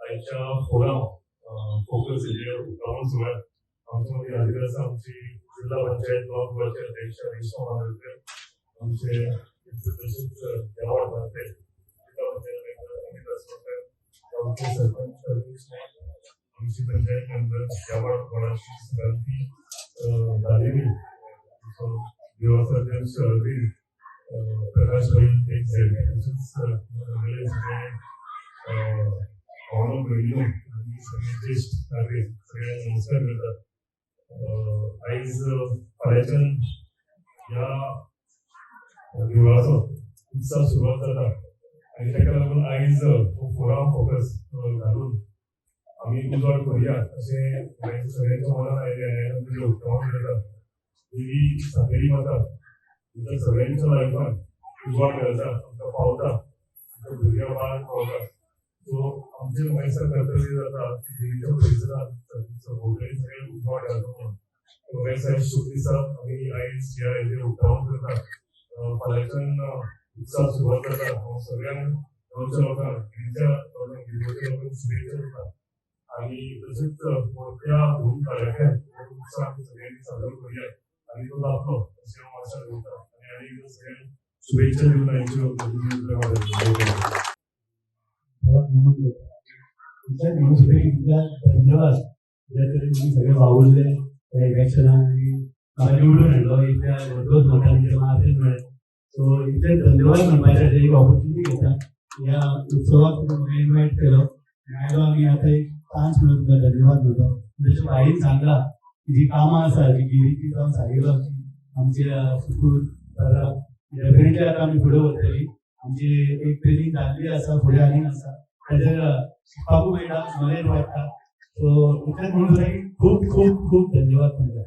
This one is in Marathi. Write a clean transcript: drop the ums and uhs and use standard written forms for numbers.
आईच्या फोरम फोकस ग्राउंड सोहळ्यात आमच्यामध्ये आदिवासी आमची जिल्हा पंचायत ब्लॉक गृहाचे अध्यक्ष रेश्मा मांजरेकर, आमचे तसेच गावात राहते जिल्हा पंचायत सरपंच आमची पंचायत मेंबर गावात वडाची क्रांती झालेली दिवसाध्यक्ष अरविंद प्रकाश भाई एक पाहुणं बहिणी आणि सगळे ज्येष्ठ नागरिक सगळ्यांना नमस्कार करतात. आईज फाल्याच्यान ह्या दिवळाचो उत्सव सुरुवात जाता आणि ताका लागून आयज फोरम फोकस घालून आमी उजवाड करूया अशें सगळ्यांच्या मनात आयलें आनी उक्तावण करतात. ही सातेरी माता तुमच्या सगळ्यांच्या लायफान उजवाड घालता, आमकां पावता, आमच्या भुरग्या बाळांक पावता. सो आमचे गोंयचं कर्तव्य जाता की देवीच्या परिसरात सगळें उजवाड घालता म्हणून गोंयच्या शुभ दिसा आमी आयज ह्या हेजेर उक्तावण करतात. फाल्यांच्यान उत्सव सुरवात जाता. हांव सगळ्यांक गांवच्या लोकांक गिरीच्या लोकांक शुभेच्छा दिता आनी तशेंच मोठ्या धूम कार्यालयान उत्सव आमी सगळ्यांनी साजरो करूया आनी तो जातलो अशें हांव आशा करता आनी सगळ्यांक शुभेच्छा दिवन हांचे धन्यवाद. सगळे वावुरले इलेक्शनान आणि म्हाका निवडून हाडलो इतल्या भरपूर मतांचे म्हाका आशीर्वाद मेळ्ळे. सो इतले धन्यवाद म्हणपाचे एक ऑपॉर्च्युनिटी घेता ह्या उत्सवाक तुमी इन्वायट केलो आयलो आमी आतां एक चान्स म्हणून तुमकां धन्यवाद म्हणटा. जशें भाईन सांगला जी कामां आसा जी गिरीची जावन सागेलो आमचे सुकूर डेफिनेटली आतां आमी फुडें वतली. आमची एक ट्रेनिंग जाल्ली आसा, फुडें आनीक आसा, ताचेर शिकपाकूय मेळटा, नॉलेज वाडटा. सो इतलेंच म्हणून खूब खूब खूब धन्यवाद तुमकां.